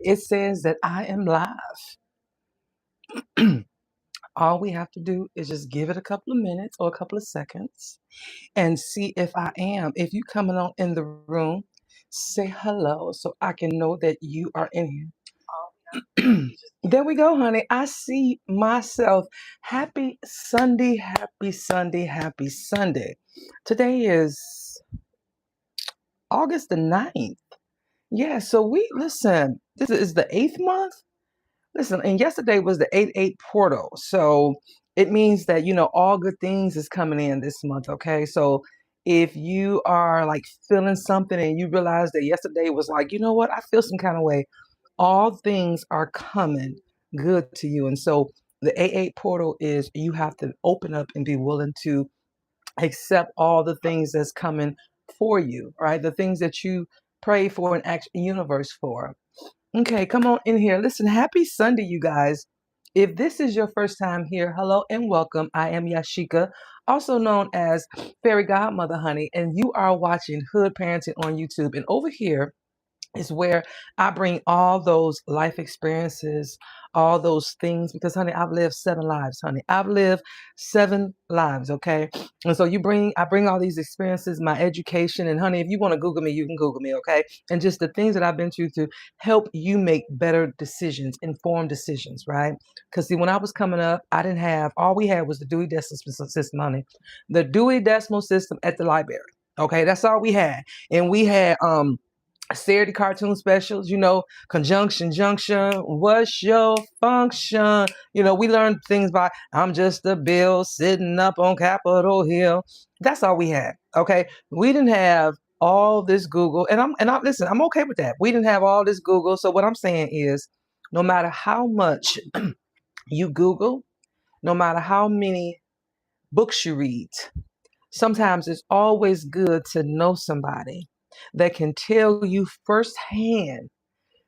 it says that I am live. All we have to do is just give it a couple of minutes or a couple of seconds and see if I am. If you coming on in the room, say hello so I can know that you are in here. There we go, honey. I see myself. Happy Sunday, happy Sunday, happy Sunday. Today is August the 9th. Yeah, so listen, this is the 8th month. Listen, and yesterday was the 8-8 portal. So it means that, all good things is coming in this month, okay? So if you are like feeling something and you realize that yesterday was like, you know what, I feel some kind of way, all things are coming good to you. And so the 8-8 portal is you have to open up and be willing to accept all the things that's coming for you, right? The things that you pray for and ask the universe for. Okay, come on in here. Listen, happy Sunday, you guys. If this is your first time here, hello and welcome. I am Yashika, also known as Fairy Godmother Honey, and you are watching Hood Parenting on YouTube. And over here, is where I bring all those life experiences, all those things, because honey, I've lived 7 lives, honey. I've lived 7 lives, okay? And so I bring all these experiences, my education, and honey, if you want to Google me, you can Google me, okay? And just the things that I've been through to help you make better decisions, informed decisions, right? Because see, when I was coming up, all we had was the Dewey Decimal System, honey. The Dewey Decimal System at the library. Okay, that's all we had. And we had Saturday cartoon specials, conjunction, junction, what's your function? We learned things by I'm just a bill sitting up on Capitol Hill. That's all we had. Okay. We didn't have all this Google. And listen, I'm okay with that. We didn't have all this Google. So what I'm saying is no matter how much you Google, no matter how many books you read, sometimes it's always good to know somebody that can tell you firsthand,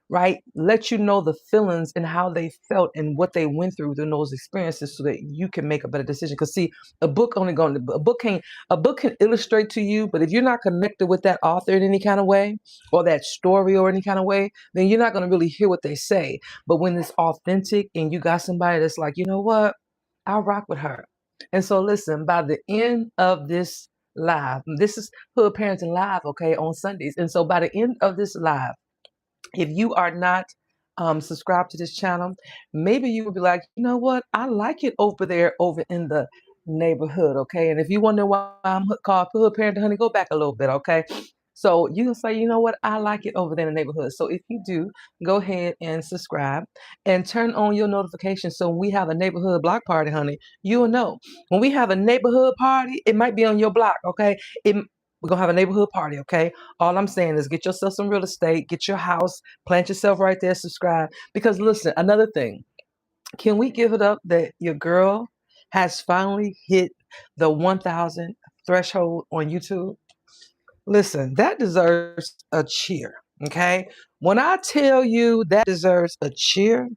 right? Let you know the feelings and how they felt and what they went through in those experiences so that you can make a better decision. Because see, a book can illustrate to you, but if you're not connected with that author in any kind of way or that story or any kind of way, then you're not going to really hear what they say. But when it's authentic and you got somebody that's like, you know what, I'll rock with her. And so listen, by the end of this live, this is Hood Parenting Live, okay, on Sundays. And so by the end of this live, if you are not subscribed to this channel, maybe you would be like, you know what? I like it over there, over in the neighborhood, okay? And if you wonder why I'm called Hood Parent Honey, go back a little bit, okay? So you can say, you know what? I like it over there in the neighborhood. So if you do, go ahead and subscribe and turn on your notifications. So when we have a neighborhood block party, honey, you will know. When we have a neighborhood party, it might be on your block, okay? We're going to have a neighborhood party, okay? All I'm saying is get yourself some real estate, get your house, plant yourself right there, subscribe. Because listen, another thing, can we give it up that your girl has finally hit the 1,000 threshold on YouTube? Listen, that deserves a cheer, okay? When I tell you that deserves a cheer,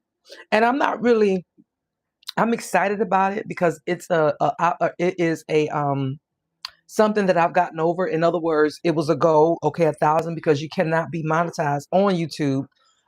and I'm excited about it because it is something that I've gotten over. In other words, it was a goal, okay, 1,000, because you cannot be monetized on YouTube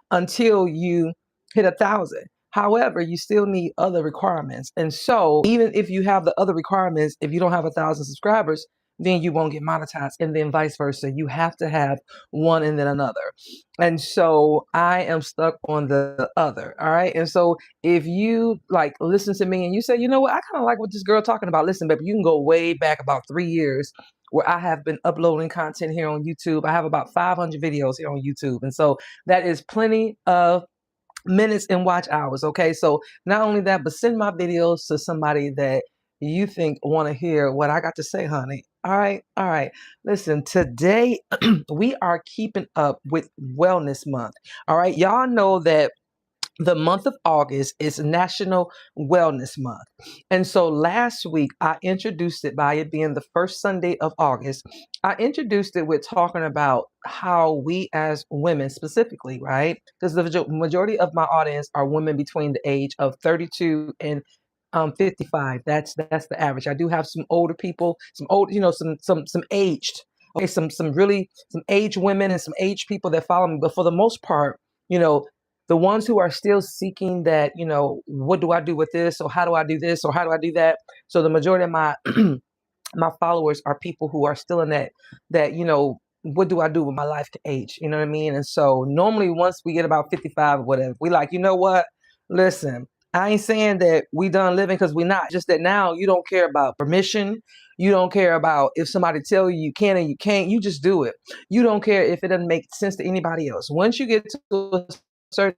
until you hit 1,000. However, you still need other requirements. And so even if you have the other requirements, if you don't have 1,000 subscribers, then you won't get monetized, and then vice versa. You have to have one and then another. And so I am stuck on the other. All right. And so if you like listen to me and you say, you know what, I kind of like what this girl talking about. Listen, baby, you can go way back about 3 years where I have been uploading content here on YouTube. I have about 500 videos here on YouTube. And so that is plenty of minutes and watch hours. Okay. So not only that, but send my videos to somebody that you think want to hear what I got to say, honey. All right. All right. Listen, today we are keeping up with Wellness Month. All right. Y'all know that the month of August is National Wellness Month. And so last week, I introduced it by it being the first Sunday of August. I introduced it with talking about how we as women specifically, right? Because the majority of my audience are women between the age of 32 and 55. That's the average. I do have some older people, some old, some aged, okay, some aged women and some aged people that follow me. But for the most part, you know, the ones who are still seeking that, what do I do with this? Or how do I do this? Or how do I do that? So the majority of my my followers are people who are still in that what do I do with my life to age, you know what I mean? And so normally once we get about 55 or whatever, we like, you know what, listen, I ain't saying that we done living, because we're not. Just that now you don't care about permission, you don't care about if somebody tell you you can and you can't, you just do it. You don't care if it doesn't make sense to anybody else. Once you get to a certain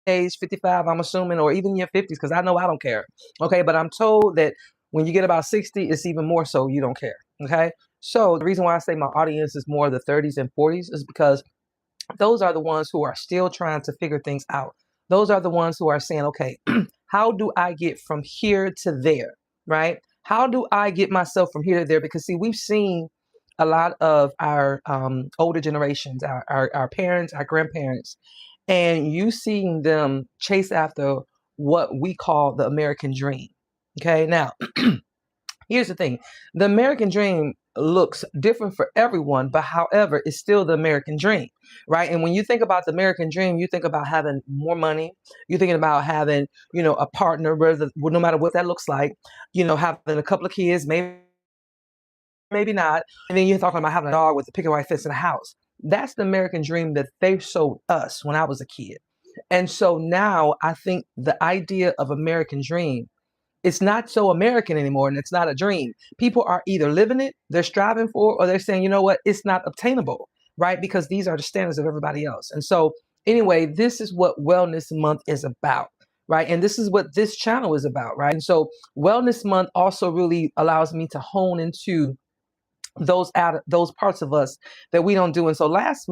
age, 55, I'm assuming, or even your 50s, because I know I don't care. Okay, but I'm told that when you get about 60, it's even more so you don't care. Okay, so the reason why I say my audience is more the 30s and 40s is because those are the ones who are still trying to figure things out. Those are the ones who are saying, okay, how do I get from here to there, right? How do I get myself from here to there? Because see, we've seen a lot of our older generations, our parents, our grandparents, and you seeing them chase after what we call the American dream. Okay, now here's the thing. The American dream looks different for everyone, but however, it's still the American dream, right? And when you think about the American dream, you think about having more money. You're thinking about having, a partner, whether, no matter what that looks like, having a couple of kids, maybe not. And then you're talking about having a dog with the picket white fence in the house. That's the American dream that they showed us when I was a kid. And so now I think the idea of American dream, it's not so American anymore, and it's not a dream. People are either living it, they're striving for it, or they're saying, you know what, it's not obtainable, right? Because these are the standards of everybody else. And so anyway, this is what Wellness Month is about, right? And this is what this channel is about, right? And so Wellness Month also really allows me to hone into those parts of us that we don't do. And so last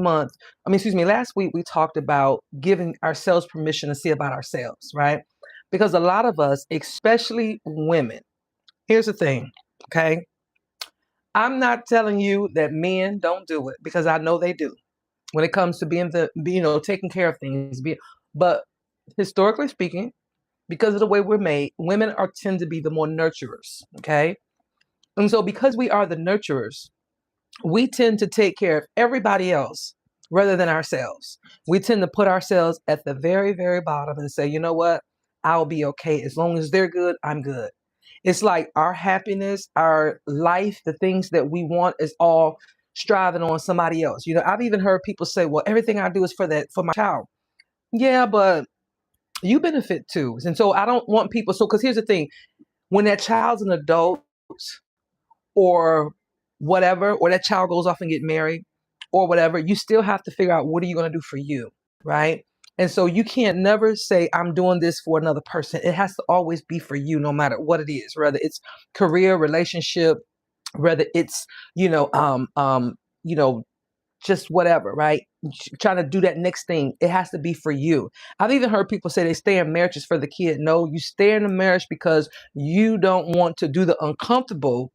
week we talked about giving ourselves permission to see about ourselves, right? Because a lot of us, especially women, here's the thing, okay? I'm not telling you that men don't do it, because I know they do when it comes to taking care of things. But historically speaking, because of the way we're made, women tend to be the more nurturers, okay? And so because we are the nurturers, we tend to take care of everybody else rather than ourselves. We tend to put ourselves at the very, very bottom and say, you know what? I'll be okay. As long as they're good, I'm good. It's like our happiness, our life, the things that we want is all striving on somebody else. I've even heard people say, well, everything I do is for my child. Yeah, but you benefit too. And so I don't want people. So, because here's the thing, when that child's an adult, or whatever, or that child goes off and get married or whatever, you still have to figure out what are you going to do for you, right? And so you can't never say, I'm doing this for another person. It has to always be for you, no matter what it is, whether it's career, relationship, whether it's, you know, um, um, you know, just whatever, right? Trying to do that next thing. It has to be for you. I've even heard people say they stay in marriages for the kid. No, you stay in a marriage because you don't want to do the uncomfortable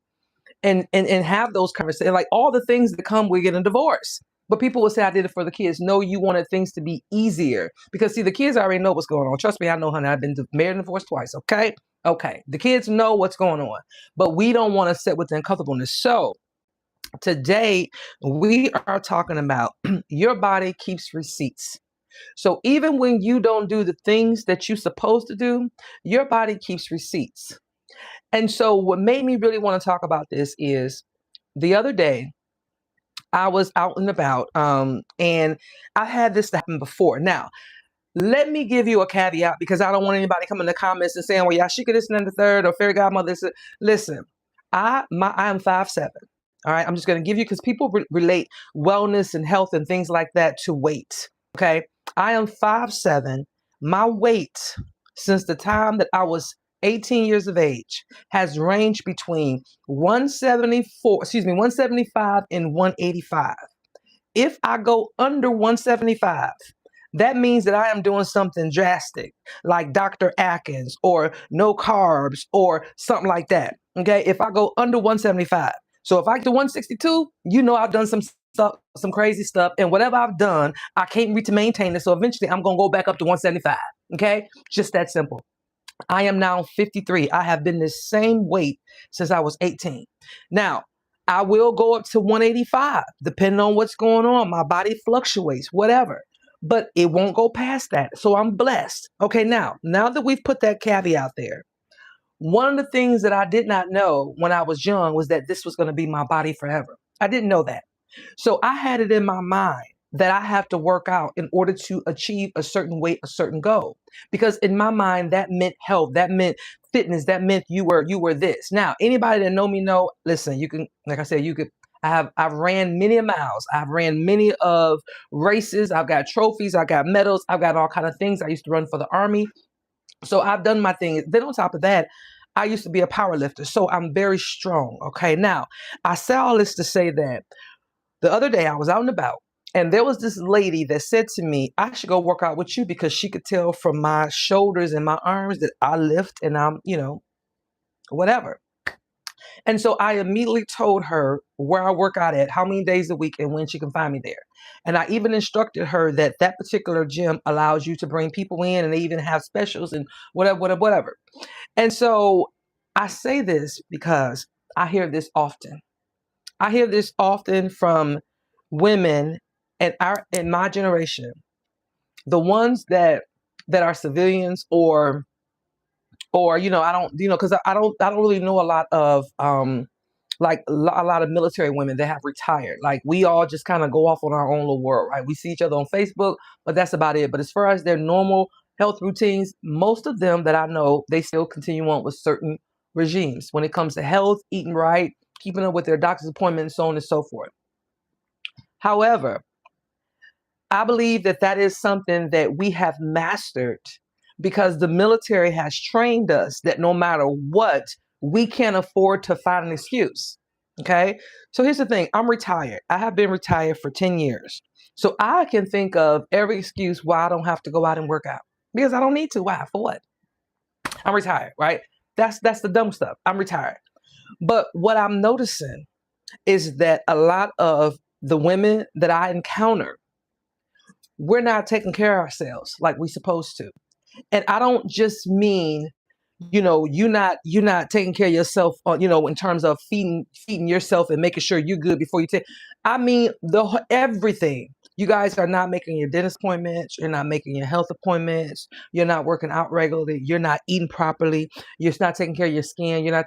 and have those conversations, like all the things that come with getting a divorce. But people will say, I did it for the kids. No, you wanted things to be easier, because see, the kids already know what's going on. Trust me, I know, honey. I've been married and divorced twice. Okay. Okay. The kids know what's going on, but we don't want to sit with the uncomfortableness. So today we are talking about your body keeps receipts. So even when you don't do the things that you're supposed to do, your body keeps receipts. And so what made me really want to talk about this is the other day I was out and about, and I had this happen before. Now, let me give you a caveat, because I don't want anybody coming in the comments and saying, well, yeah, she could this and the third, or fairy godmother. Listen, I am 5'7". All right. I'm just going to give you, because people relate wellness and health and things like that to weight. Okay. I am 5'7". My weight since the time that I was 18 years of age has ranged between 175 and 185. If I go under 175, that means that I am doing something drastic, like Dr. Atkins or no carbs or something like that. Okay. If I go under 175. So if I get to 162, I've done some stuff, some crazy stuff. And whatever I've done, I can't reach to maintain it. So eventually I'm going to go back up to 175. Okay. Just that simple. I am now 53. I have been the same weight since I was 18. Now, I will go up to 185, depending on what's going on. My body fluctuates, whatever. but it won't go past that. So I'm blessed. Okay, now that we've put that caveat there, one of the things that I did not know when I was young was that this was going to be my body forever. I didn't know that. So I had it in my mind that I have to work out in order to achieve a certain weight, a certain goal. Because in my mind, that meant health, that meant fitness, that meant you were this. Now, anybody that know me know, listen, you can, like I said, you could. I've ran many miles. I've ran many of races. I've got trophies. I've got medals. I've got all kind of things. I used to run for the Army. So I've done my thing. Then on top of that, I used to be a power lifter. So I'm very strong. Okay. Now, I say all this to say that the other day I was out and about, and there was this lady that said to me, I should go work out with you because she could tell from my shoulders and my arms that I lift and I'm whatever. And so I immediately told her where I work out at, how many days a week, and when she can find me there. And I even instructed her that that particular gym allows you to bring people in, and they even have specials and whatever, whatever, whatever. And so I say this because I hear this often. I hear this often from women in my generation, the ones that are civilians or I don't because I don't really know a lot of like a lot of military women that have retired. Like we all just kind of go off on our own little world, right? We see each other on Facebook, but that's about it. But as far as their normal health routines, most of them that I know, they still continue on with certain regimes when it comes to health, eating right, keeping up with their doctor's appointments, so on and so forth. However, I believe that that is something that we have mastered because the military has trained us that no matter what, we can't afford to find an excuse. Okay. So here's the thing, I'm retired. I have been retired for 10 years. So I can think of every excuse why I don't have to go out and work out because I don't need to. Why? For what? I'm retired, right? That's the dumb stuff. I'm retired. But what I'm noticing is that a lot of the women that I encounter, we're not taking care of ourselves like we're supposed to. And I don't just mean, you're not taking care of yourself, in terms of feeding yourself and making sure you're good before you take. I mean everything. You guys are not making your dentist appointments. You're not making your health appointments. You're not working out regularly. You're not eating properly. You're not taking care of your skin. You're not.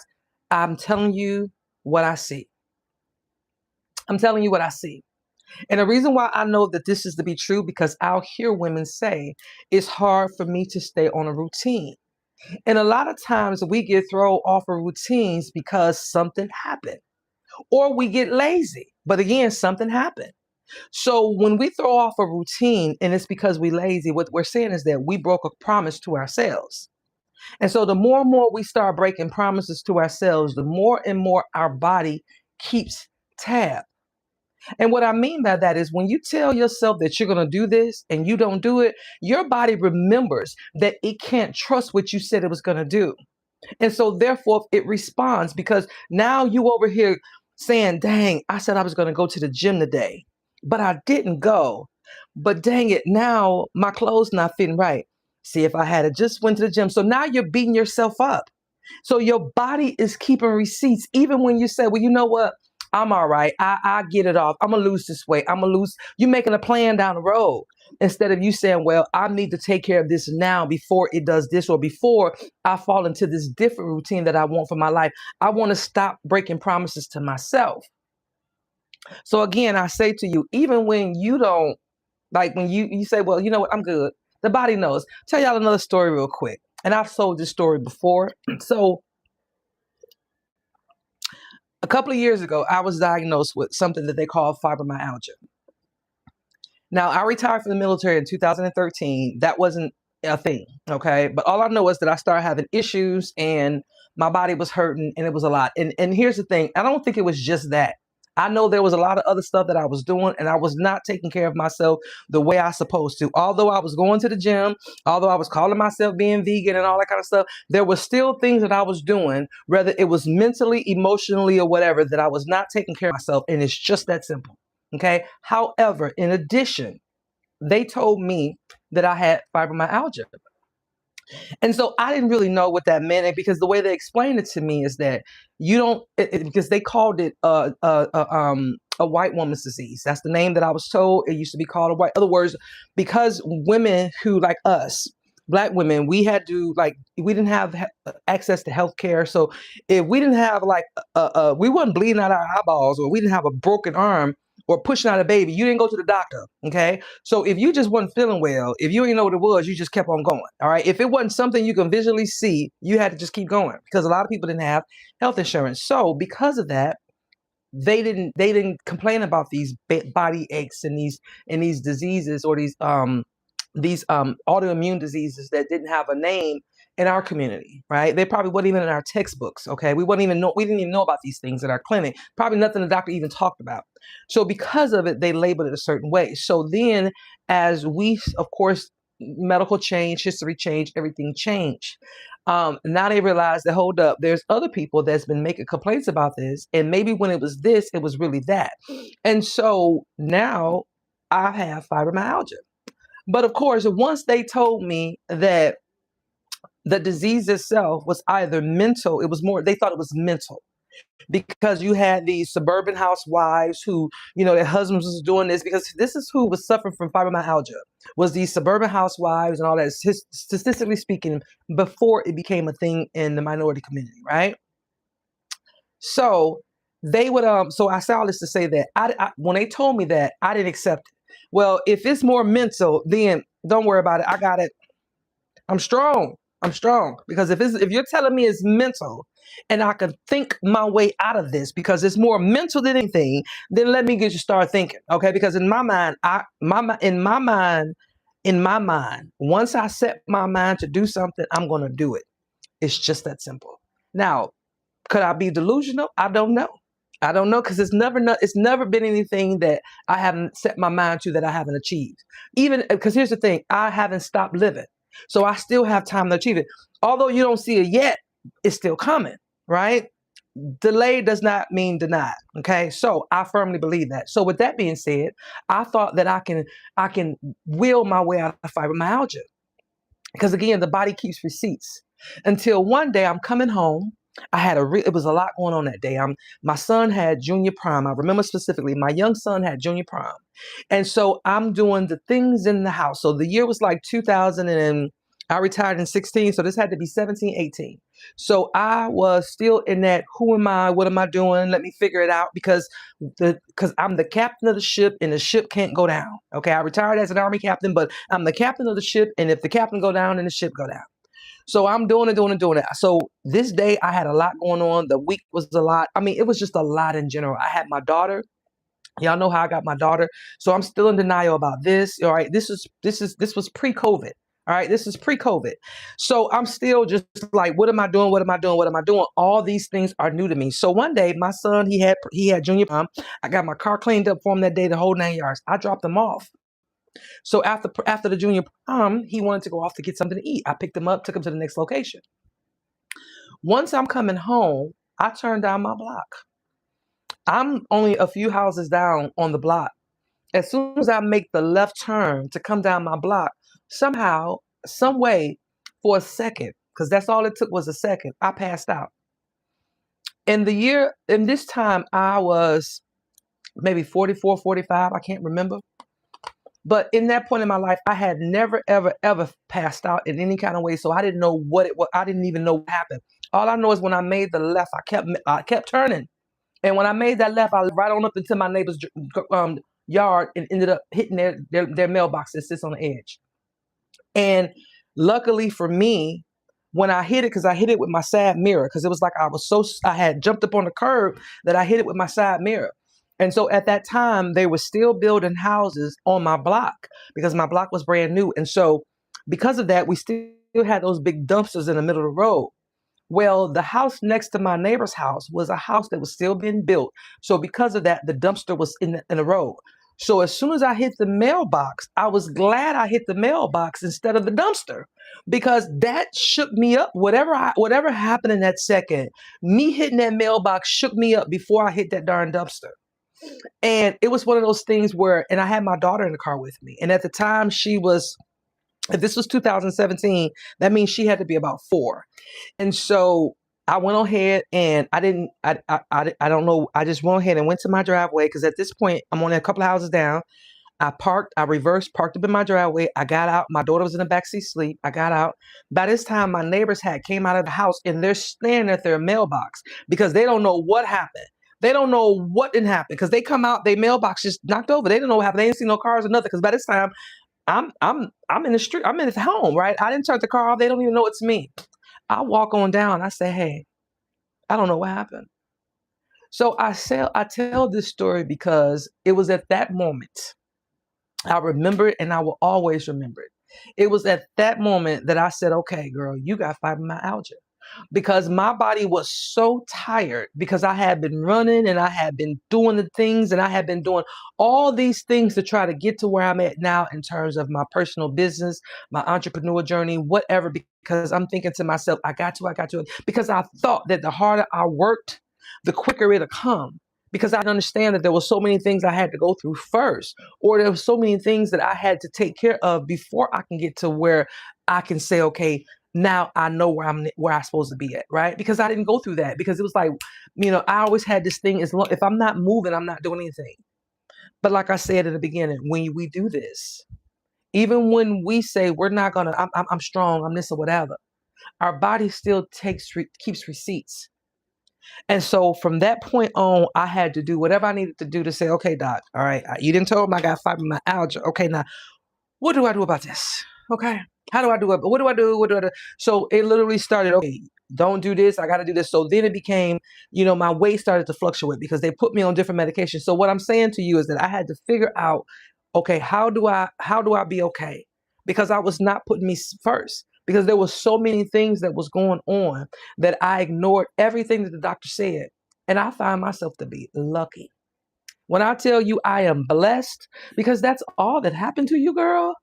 I'm telling you what I see. I'm telling you what I see. And the reason why I know that this is to be true, because I'll hear women say, it's hard for me to stay on a routine. And a lot of times we get thrown off of routines because something happened or we get lazy. But again, something happened. So when we throw off a routine and it's because we lazy, what we're saying is that we broke a promise to ourselves. And so the more and more we start breaking promises to ourselves, the more and more our body keeps tab. And what I mean by that is when you tell yourself that you're going to do this and you don't do it, your body remembers that it can't trust what you said it was going to do. And so therefore it responds because now you over here saying, dang, I said I was going to go to the gym today, but I didn't go. But dang it, now my clothes not fitting right. See, if I had it just went to the gym. So now you're beating yourself up. So your body is keeping receipts, even when you say, well, you know what? I'm all right. I get it off. I'm going to lose this weight. I'm going to lose. You're making a plan down the road instead of you saying, well, I need to take care of this now before it does this or before I fall into this different routine that I want for my life. I want to stop breaking promises to myself. So again, I say to you, even when you don't, like when you say, well, you know what? I'm good. The body knows. Tell y'all another story real quick. And I've told this story before. So a couple of years ago, I was diagnosed with something that they call fibromyalgia. Now, I retired from the military in 2013. That wasn't a thing, okay? But all I know is that I started having issues and my body was hurting and it was a lot. And here's the thing, I don't think it was just that. I know there was a lot of other stuff that I was doing and I was not taking care of myself the way I supposed to. Although I was going to the gym, although I was calling myself being vegan and all that kind of stuff, there were still things that I was doing, whether it was mentally, emotionally, or whatever, that I was not taking care of myself. And it's just that simple. Okay. However, in addition, they told me that I had fibromyalgia. And so I didn't really know what that meant. And because the way they explained it to me is that you don't, because they called it a white woman's disease. That's the name that I was told. It used to be called a white. Other words, because women who like us, black women, we had to like we didn't have access to health care. So if we didn't have like we wasn't bleeding out our eyeballs, or we didn't have a broken arm or pushing out a baby, you didn't go to the doctor. Okay. So if you just wasn't feeling well, if you didn't know what it was, you just kept on going. All right. If it wasn't something you can visually see, you had to just keep going, because a lot of people didn't have health insurance. So because of that, they didn't complain about these body aches and these diseases, or these autoimmune diseases that didn't have a name in our community, right? They probably weren't even in our textbooks. Okay, we didn't even know about these things at our clinic. Probably nothing the doctor even talked about. So because of it, they labeled it a certain way. So then, as we, of course, medical change, history change, everything changed. Now they realize that, hold up, there's other people that's been making complaints about this, and maybe when it was this, it was really that. And so now I have fibromyalgia. But of course, once they told me that the disease itself was either mental, it was more, they thought it was mental, because you had these suburban housewives who, their husbands was doing this, because this is who was suffering from fibromyalgia, was these suburban housewives and all that, statistically speaking, before it became a thing in the minority community, right? So they would, so I say all this to say that when they told me that, I didn't accept it. Well, if it's more mental, then don't worry about it. I got it. I'm strong. I'm strong, because if you're telling me it's mental and I can think my way out of this because it's more mental than anything, then let me get you start thinking. Okay. Because in my mind, in my mind, once I set my mind to do something, I'm going to do it. It's just that simple. Now, could I be delusional? I don't know. I don't know, because it's never been anything that I haven't set my mind to that I haven't achieved. Even because here's the thing, I haven't stopped living. So I still have time to achieve it. Although you don't see it yet, it's still coming, right? Delay does not mean denied. Okay. So I firmly believe that. So with that being said, I thought that I can will my way out of fibromyalgia. Because again, the body keeps receipts. Until one day I'm coming home. It was a lot going on that day. My son had junior prom. I remember specifically, my young son had junior prom. And so I'm doing the things in the house. So the year was like 2000, and I retired in 16. So this had to be 17, 18. So I was still in that, who am I? What am I doing? Let me figure it out, because I'm the captain of the ship, and the ship can't go down. Okay. I retired as an Army captain, but I'm the captain of the ship. And if the captain go down, then the ship go down. So I'm doing it. So this day I had a lot going on. The week was a lot. I mean, it was just a lot in general. I had my daughter. Y'all know how I got my daughter. So I'm still in denial about this. All right. This was pre-COVID. All right. This is pre-COVID. So I'm still just like, what am I doing? What am I doing? What am I doing? All these things are new to me. So one day my son, he had junior prom. I got my car cleaned up for him that day, the whole 9 yards. I dropped him off. So after the junior prom, he wanted to go off to get something to eat. I picked him up, took him to the next location. Once I'm coming home, I turned down my block. I'm only a few houses down on the block. As soon as I make the left turn to come down my block, somehow, some way, for a second, because that's all it took was a second, I passed out. In this time, I was maybe 44, 45, I can't remember. But in that point in my life, I had never, ever, ever passed out in any kind of way. So I didn't know what it was. I didn't even know what happened. All I know is when I made the left, I kept turning. And when I made that left, I right on up into my neighbor's yard and ended up hitting their mailbox that sits on the edge. And luckily for me, when I hit it, because I hit it with my side mirror, because it was like I had jumped up on the curb that I hit it with my side mirror. And so at that time, they were still building houses on my block, because my block was brand new. And so because of that, we still had those big dumpsters in the middle of the road. Well, the house next to my neighbor's house was a house that was still being built. So because of that, the dumpster was in the road. So as soon as I hit the mailbox, I was glad I hit the mailbox instead of the dumpster, because that shook me up. Whatever happened in that second, me hitting that mailbox shook me up before I hit that darn dumpster. And it was one of those things where, and I had my daughter in the car with me. And at the time if this was 2017, that means she had to be about 4. And so I went ahead and I didn't, I don't know. I just went ahead and went to my driveway because at this point I'm only a couple of houses down. I parked, I reversed, parked up in my driveway. I got out. My daughter was in the backseat sleep. I got out. By this time, my neighbors had came out of the house and they're staring at their mailbox because they don't know what happened. They don't know what didn't happen because they come out, their mailbox just knocked over. They didn't know what happened. They didn't see no cars or nothing. Because by this time, I'm in the street. I'm in the home, right? I didn't turn the car off. They don't even know it's me. I walk on down. I say, hey, I don't know what happened. So I tell this story because it was at that moment I remember it and I will always remember it. It was at that moment that I said, okay, girl, you got fibromyalgia because my body was so tired because I had been running and I had been doing the things and I had been doing all these things to try to get to where I'm at now in terms of my personal business, my entrepreneur journey, whatever, because I'm thinking to myself, I got to, because I thought that the harder I worked, the quicker it'll come. Because I understand that there were so many things I had to go through first, or there were so many things that I had to take care of before I can get to where I can say, okay, now I know where I'm supposed to be at, right? Because I didn't go through that. Because it was like, I always had this thing, as long if I'm not moving, I'm not doing anything. But like I said in the beginning, when we do this, even when we say we're not gonna, I'm strong, I'm this or whatever, our body still keeps receipts. And so from that point on, I had to do whatever I needed to do to say, okay, doc, all right, you didn't tell me I got fibromyalgia. Okay, now what do I do about this? Okay. How do I do it? What do I do? What do I do? So it literally started, okay, don't do this. I got to do this. So then it became, my weight started to fluctuate because they put me on different medications. So what I'm saying to you is that I had to figure out, okay, how do I be okay? Because I was not putting me first because there was so many things that was going on that I ignored everything that the doctor said. And I find myself to be lucky. When I tell you I am blessed, because that's all that happened to you, girl.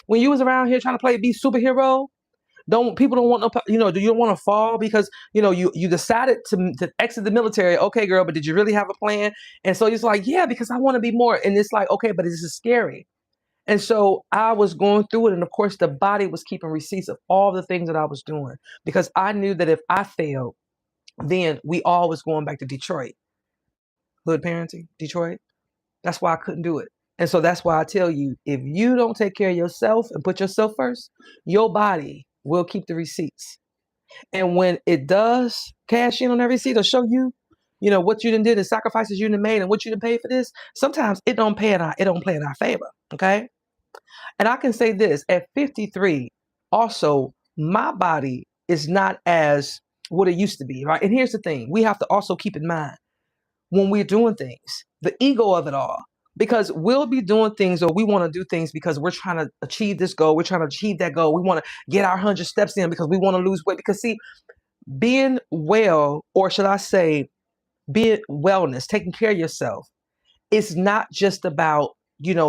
When you was around here trying to be superhero, don't want no, do you don't want to fall because you decided to exit the military. Okay, girl, but did you really have a plan? And so it's like, yeah, because I want to be more. And it's like, okay, but this is scary. And so I was going through it, and of course, the body was keeping receipts of all the things that I was doing because I knew that if I failed, then we all was going back to Detroit, hood parenting, Detroit. That's why I couldn't do it. And so that's why I tell you, if you don't take care of yourself and put yourself first, your body will keep the receipts. And when it does cash in on every receipt or show you, what you done did, the sacrifices you done made and what you done paid for this, sometimes it don't play in our favor. Okay. And I can say this at 53, also, my body is not as what it used to be. Right. And here's the thing, we have to also keep in mind when we're doing things, the ego of it all. Because we'll be doing things or we want to do things because we're trying to achieve this goal. We're trying to achieve that goal. We want to get our 100 steps in because we want to lose weight. Because see, being well, or should I say, being wellness, taking care of yourself, it's not just about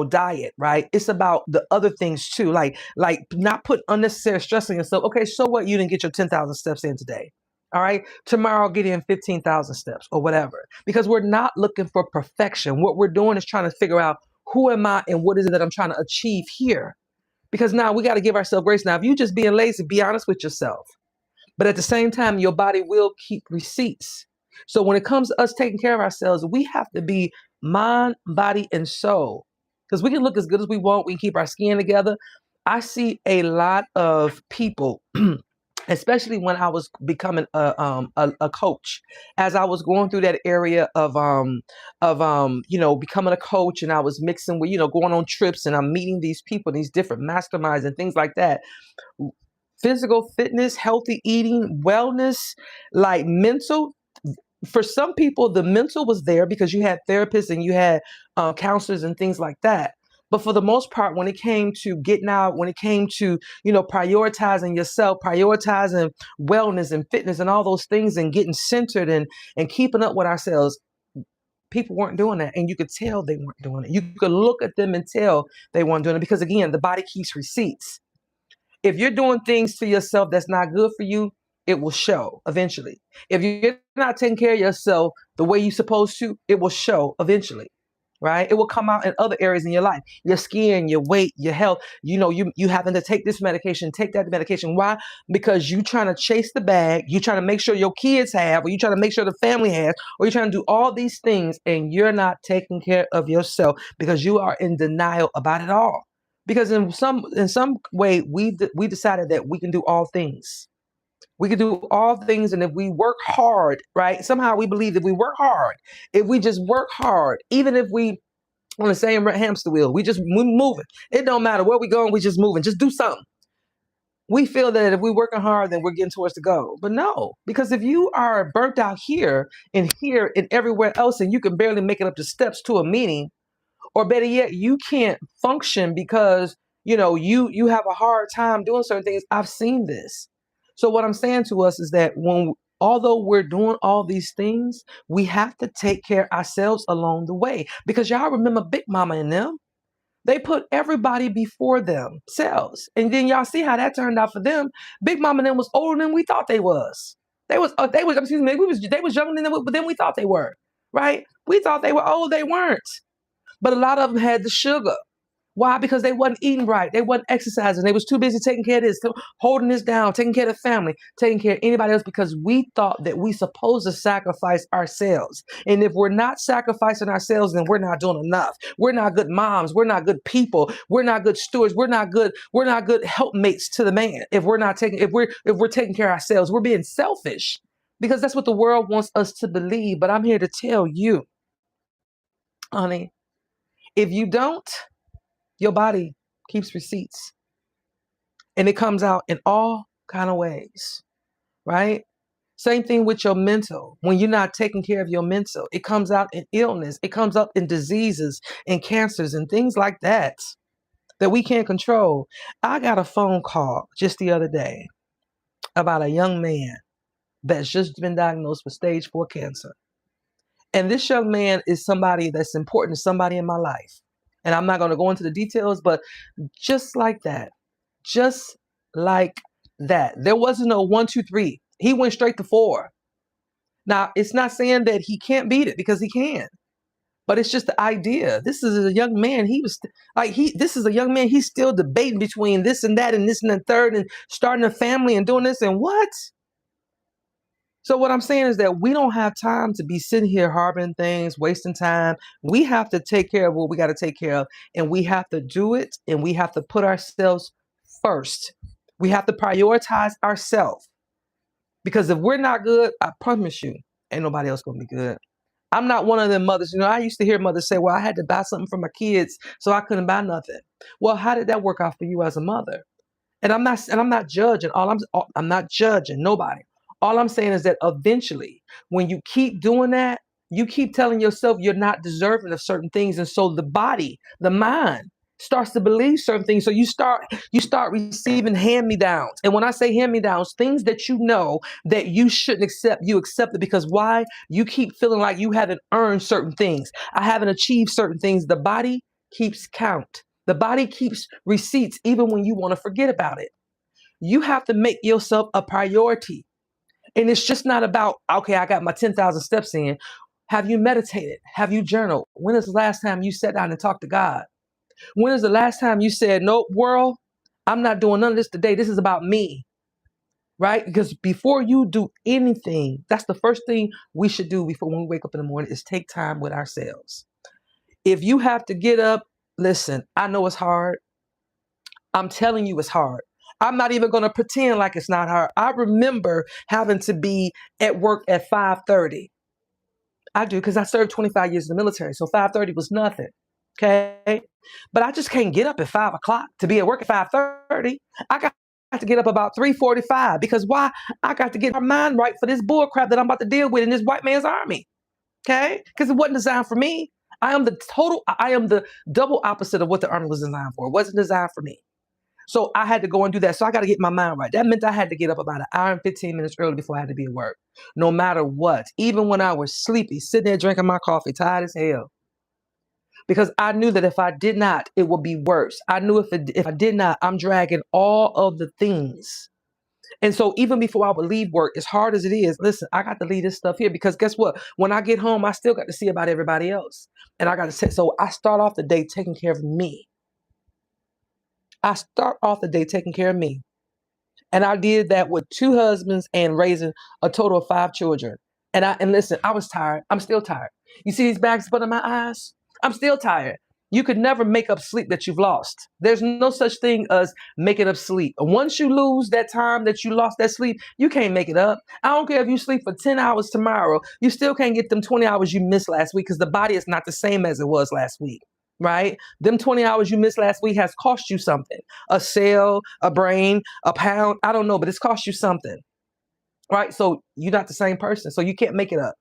diet, right? It's about the other things too, like not put unnecessary stress on yourself. Okay, so what, you didn't get your 10,000 steps in today, all right, tomorrow I'll get in 15,000 steps or whatever, because we're not looking for perfection. What we're doing is trying to figure out, who am I and what is it that I'm trying to achieve here? Because now we got to give ourselves grace. Now if you just being lazy, be honest with yourself. But at the same time, your body will keep receipts. So when it comes to us taking care of ourselves, we have to be mind, body, and soul. Because we can look as good as we want. We can keep our skin together. I see a lot of people, especially when I was becoming a coach, as I was going through that area of becoming a coach, and I was mixing with going on trips, and I'm meeting these people, these different masterminds and things like that. Physical fitness, healthy eating, wellness, like mental. For some people, the mental was there because you had therapists and you had counselors and things like that. But for the most part, when it came to getting out, when it came to, prioritizing yourself, prioritizing wellness and fitness and all those things and getting centered and keeping up with ourselves, people weren't doing that. And you could tell they weren't doing it. You could look at them and tell they weren't doing it because, again, the body keeps receipts. If you're doing things to yourself that's not good for you, it will show eventually. If you're not taking care of yourself the way you're supposed to, it will show eventually. right? It will come out in other areas in your life, your skin, your weight, your health. You having to take this medication, take that medication. Why? Because you trying to chase the bag, you trying to make sure your kids have, or you trying to make sure the family has, or you're trying to do all these things, and you're not taking care of yourself because you are in denial about it all. Because in some way we decided that we can do all things. We can do all things, and if we work hard, right? Somehow we believe that we work hard. If we just work hard, even if we on the same hamster wheel, we moving. It don't matter where we going, we just moving. Just do something. We feel that if we're working hard, then we're getting towards the goal. But no, because if you are burnt out here and everywhere else, and you can barely make it up the steps to a meeting, or better yet, you can't function because you have a hard time doing certain things. I've seen this. So what I'm saying to us is that although we're doing all these things, we have to take care of ourselves along the way. Because y'all remember Big Mama and them, they put everybody before themselves, and then y'all see how that turned out for them. Big Mama and them was older than we thought they was. They was excuse me, they was younger than we thought they were. Right? We thought they were old. They weren't. But a lot of them had the sugar. Why? Because they wasn't eating right. They wasn't exercising. They was too busy taking care of this, holding this down, taking care of the family, taking care of anybody else, because we thought that we supposed to sacrifice ourselves. And if we're not sacrificing ourselves, then we're not doing enough. We're not good moms. We're not good people. We're not good stewards. We're not good helpmates to the man. If we're taking care of ourselves, we're being selfish, because that's what the world wants us to believe. But I'm here to tell you, honey, if you don't, your body keeps receipts, and it comes out in all kind of ways, right? Same thing with your mental. When you're not taking care of your mental, it comes out in illness. It comes up in diseases and cancers and things like that we can't control. I got a phone call just the other day about a young man that's just been diagnosed with stage 4 cancer. And this young man is somebody that's important to somebody in my life. And I'm not going to go into the details, but just like that, just like that. There wasn't no 1, 2, 3. He went straight to 4. Now, it's not saying that he can't beat it, because he can. But it's just the idea. This is a young man. This is a young man. He's still debating between this and that and this and the third, and starting a family and doing this and what? So what I'm saying is that we don't have time to be sitting here harboring things, wasting time. We have to take care of what we got to take care of, and we have to do it, and we have to put ourselves first. We have to prioritize ourselves, because if we're not good, I promise you, ain't nobody else gonna be good. I'm not one of them mothers. I used to hear mothers say, well, I had to buy something for my kids, so I couldn't buy nothing. Well, how did that work out for you as a mother? And I'm not judging. I'm not judging nobody. All I'm saying is that eventually, when you keep doing that, you keep telling yourself you're not deserving of certain things. And so the body, the mind, starts to believe certain things. So you start receiving hand-me-downs. And when I say hand-me-downs, things that you know that you shouldn't accept, you accept it, because why? You keep feeling like you haven't earned certain things. I haven't achieved certain things. The body keeps count. The body keeps receipts even when you want to forget about it. You have to make yourself a priority. And it's just not about, okay, I got my 10,000 steps in. Have you meditated? Have you journaled? When is the last time you sat down and talked to God? When is the last time you said, nope, world, I'm not doing none of this today. This is about me, right? Because before you do anything, that's the first thing we should do before when we wake up in the morning, is take time with ourselves. If you have to get up, listen, I know it's hard. I'm telling you it's hard. I'm not even going to pretend like it's not hard. I remember having to be at work at 5:30. I do, because I served 25 years in the military, so 5:30 was nothing. Okay? But I just can't get up at 5 o'clock to be at work at 5:30. I got to get up about 3:45, because why? I got to get my mind right for this bull crap that I'm about to deal with in this white man's army. Okay? Because it wasn't designed for me. I am the double opposite of what the army was designed for. It wasn't designed for me. So I had to go and do that. So I got to get my mind right. That meant I had to get up about an hour and 15 minutes early before I had to be at work, no matter what. Even when I was sleepy, sitting there drinking my coffee, tired as hell. Because I knew that if I did not, it would be worse. I knew if I did not, I'm dragging all of the things. And so even before I would leave work, as hard as it is, listen, I got to leave this stuff here because guess what? When I get home, I still got to see about everybody else. And I got to say, so I start off the day taking care of me. I start off the day taking care of me. And I did that with 2 husbands and raising a total of 5 children. And listen, I was tired. I'm still tired. You see these bags put in my eyes? I'm still tired. You could never make up sleep that you've lost. There's no such thing as making up sleep. Once you lose that time that you lost that sleep, you can't make it up. I don't care if you sleep for 10 hours tomorrow, you still can't get them 20 hours you missed last week because the body is not the same as it was last week, right? Them 20 hours you missed last week has cost you something. A cell, a brain, a pound, I don't know, but it's cost you something, right? So you're not the same person. So you can't make it up.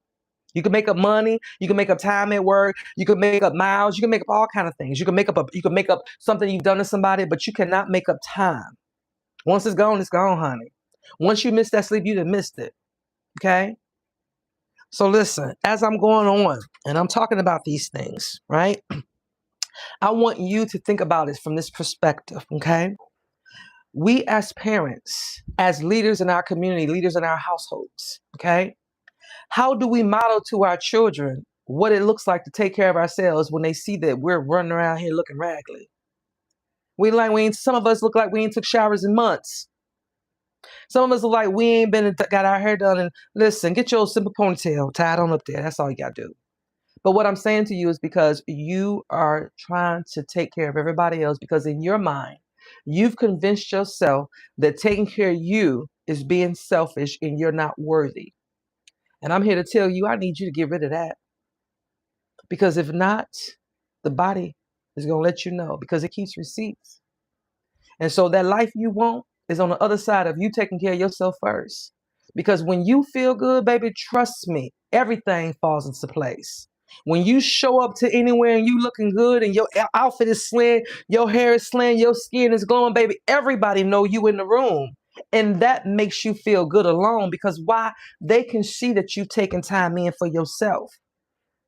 You can make up money, you can make up time at work, you can make up miles, you can make up all kind of things. You can make up something you've done to somebody, but you cannot make up time. Once it's gone, honey. Once you miss that sleep, you done missed it. Okay? So listen, as I'm going on and I'm talking about these things, right? I want you to think about it from this perspective, okay? We as parents, as leaders in our community, leaders in our households, okay? How do we model to our children what it looks like to take care of ourselves when they see that we're running around here looking raggedy? Some of us look like we ain't took showers in months. Some of us look like we ain't got our hair done. And listen, get your simple ponytail tied on up there. That's all you got to do. But what I'm saying to you is because you are trying to take care of everybody else because in your mind, you've convinced yourself that taking care of you is being selfish and you're not worthy. And I'm here to tell you, I need you to get rid of that. Because if not, the body is going to let you know because it keeps receipts. And so that life you want is on the other side of you taking care of yourself first. Because when you feel good, baby, trust me, everything falls into place. When you show up to anywhere and you looking good and your outfit is slim, your hair is slim, your skin is glowing, baby, everybody know you in the room. And that makes you feel good alone because why? They can see that you've taken time in for yourself.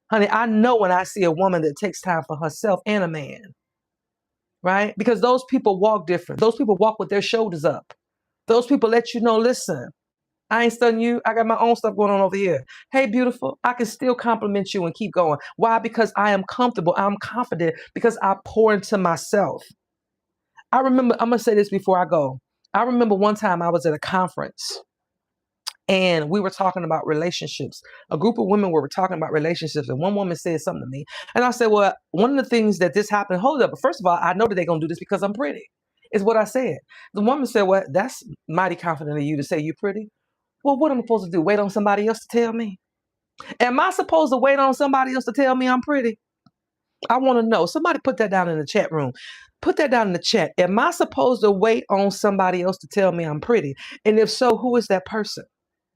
Honey, I know when I see a woman that takes time for herself and a man, right? Because those people walk different. Those people walk with their shoulders up. Those people let you know, listen, I ain't studying you. I got my own stuff going on over here. Hey, beautiful, I can still compliment you and keep going. Why? Because I am comfortable. I'm confident because I pour into myself. I remember, I'm going to say this before I go. I remember one time I was at a conference and we were talking about relationships. A group of women were talking about relationships and one woman said something to me. And I said, well, one of the things that this happened, hold up. First of all, I know that they're going to do this because I'm pretty. Is what I said. The woman said, well, that's mighty confident of you to say you're pretty. Well, what am I supposed to do? Wait on somebody else to tell me? Am I supposed to wait on somebody else to tell me I'm pretty? I want to know. Somebody put that down in the chat room. Put that down in the chat. Am I supposed to wait on somebody else to tell me I'm pretty? And if so, who is that person?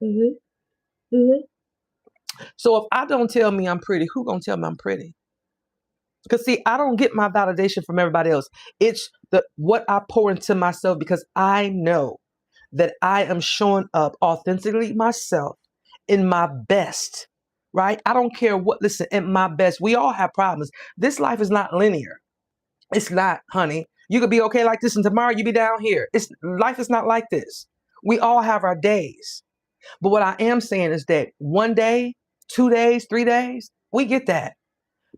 Mm-hmm. Mm-hmm. So if I don't tell me I'm pretty, who gonna tell me I'm pretty? Because see, I don't get my validation from everybody else. It's what I pour into myself because I know that I am showing up authentically myself in my best, right? I don't care what, listen, in my best. We all have problems. This life is not linear. It's not, honey. You could be okay like this and tomorrow you be down here. Life is not like this. We all have our days. But what I am saying is that one day, 2 days, 3 days, we get that.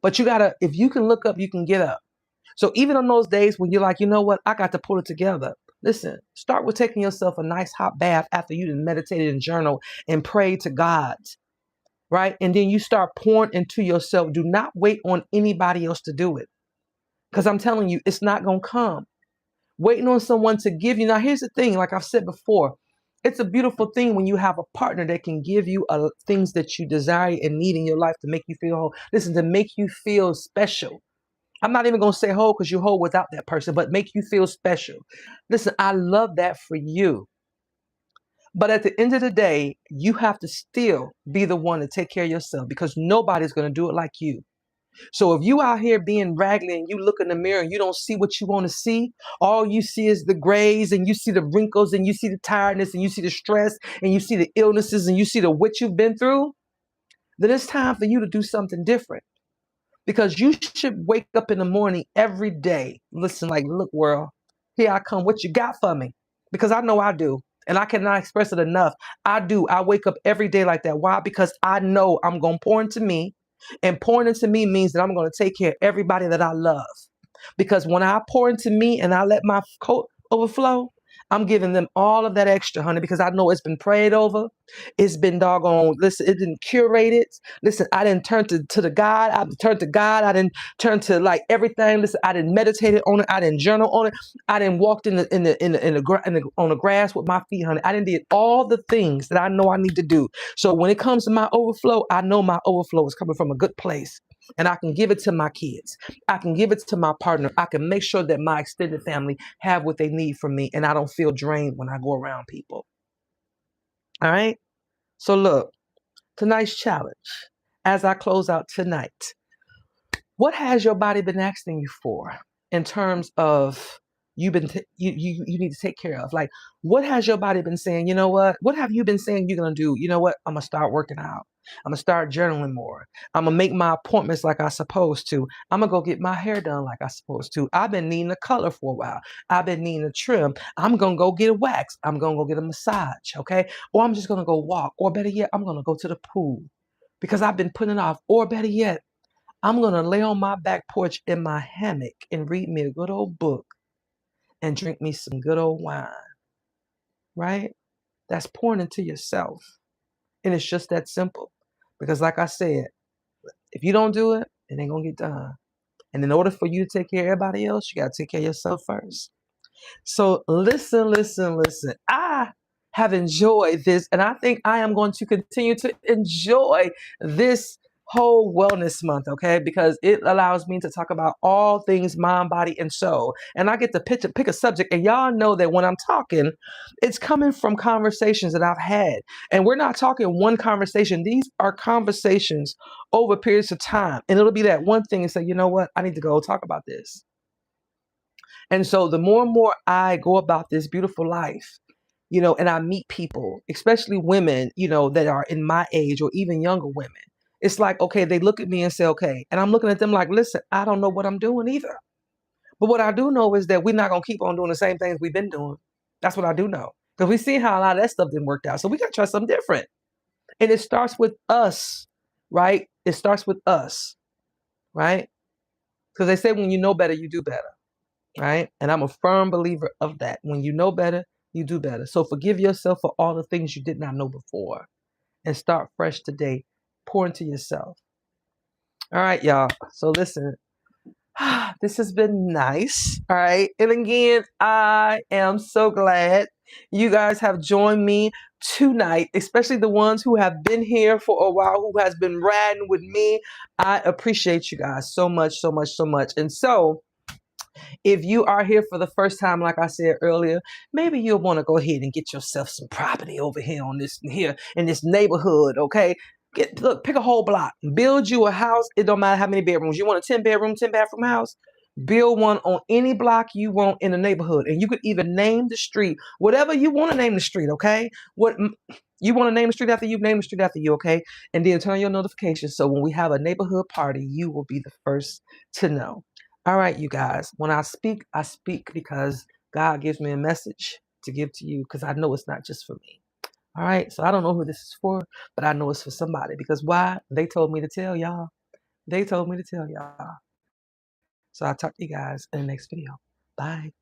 But you gotta, if you can look up, you can get up. So even on those days when you're like, you know what, I got to pull it together. Listen, start with taking yourself a nice hot bath after you meditated and journal and pray to God, right? And then you start pouring into yourself. Do not wait on anybody else to do it. Because I'm telling you, it's not going to come. Waiting on someone to give you. Now, here's the thing, like I've said before, it's a beautiful thing when you have a partner that can give you things that you desire and need in your life to make you feel whole. Listen, to make you feel special. I'm not even going to say whole because you're whole without that person, but make you feel special. Listen, I love that for you. But at the end of the day, you have to still be the one to take care of yourself because nobody's going to do it like you. So if you out here being raggedy and you look in the mirror and you don't see what you want to see, all you see is the grays and you see the wrinkles and you see the tiredness and you see the stress and you see the illnesses and you see what you've been through, then it's time for you to do something different. Because you should wake up in the morning every day. Listen, like, look, world, here I come. What you got for me? Because I know I do. And I cannot express it enough. I do. I wake up every day like that. Why? Because I know I'm going to pour into me. And pouring into me means that I'm going to take care of everybody that I love. Because when I pour into me and I let my coat overflow, I'm giving them all of that extra, honey, because I know it's been prayed over. It's been doggone, listen, it didn't curate it. Listen, I didn't turn to the God. I turned to God. I didn't turn to like everything. Listen, I didn't meditate on it. I didn't journal on it. I didn't walk on the grass with my feet, honey. I didn't did all the things that I know I need to do. So when it comes to my overflow, I know my overflow is coming from a good place. And I can give it to my kids. I can give it to my partner. I can make sure that my extended family have what they need from me, and I don't feel drained when I go around people. All right. So look, tonight's challenge, as I close out tonight, what has your body been asking you for in terms of you need to take care of? Like, what has your body been saying? You know what have you been saying you're gonna do? You know what, I'm gonna start working out. I'm gonna start journaling more. I'm gonna make my appointments like I supposed to. I'm gonna go get my hair done like I supposed to. I've been needing a color for a while. I've been needing a trim. I'm gonna go get a wax. I'm gonna go get a massage. Okay. Or I'm just gonna go walk. Or better yet, I'm gonna go to the pool because I've been putting it off. Or better yet, I'm going to lay on my back porch in my hammock and read me a good old book and drink me some good old wine, right? That's pouring into yourself. And it's just that simple. Because, like I said, if you don't do it, it ain't going to get done. And in order for you to take care of everybody else, you got to take care of yourself first. So listen, listen, listen. I have enjoyed this, and I think I am going to continue to enjoy this whole wellness month, okay? Because it allows me to talk about all things mind, body, and soul. And I get to pick a subject, and y'all know that when I'm talking, it's coming from conversations that I've had. And we're not talking one conversation. These are conversations over periods of time. And it'll be that one thing and say, you know what? I need to go talk about this. And so the more and more I go about this beautiful life, and I meet people, especially women, that are in my age or even younger women, it's like, okay, they look at me and say, okay. And I'm looking at them like, listen, I don't know what I'm doing either. But what I do know is that we're not going to keep on doing the same things we've been doing. That's what I do know. Because we see how a lot of that stuff didn't work out. So we got to try something different. And it starts with us, right? It starts with us, right? Because they say when you know better, you do better. Right? And I'm a firm believer of that. When you know better, you do better. So forgive yourself for all the things you did not know before and start fresh today. Pour into yourself. All right, y'all. So listen, this has been nice. All right. And again, I am so glad you guys have joined me tonight, especially the ones who have been here for a while, who has been riding with me. I appreciate you guys so much, so much, so much. And so, if you are here for the first time, like I said earlier, maybe you'll want to go ahead and get yourself some property over here in this neighborhood, okay? Pick a whole block, build you a house. It don't matter how many bedrooms. You want a 10-bedroom, 10-bathroom house? Build one on any block you want in the neighborhood. And you could even name the street, whatever you want to name the street, okay? What you want to name the street after you, name the street after you, okay? And then turn on your notifications so when we have a neighborhood party, you will be the first to know. All right, you guys, when I speak because God gives me a message to give to you because I know it's not just for me. All right, so I don't know who this is for, but I know it's for somebody because why? They told me to tell y'all. They told me to tell y'all. So I'll talk to you guys in the next video. Bye.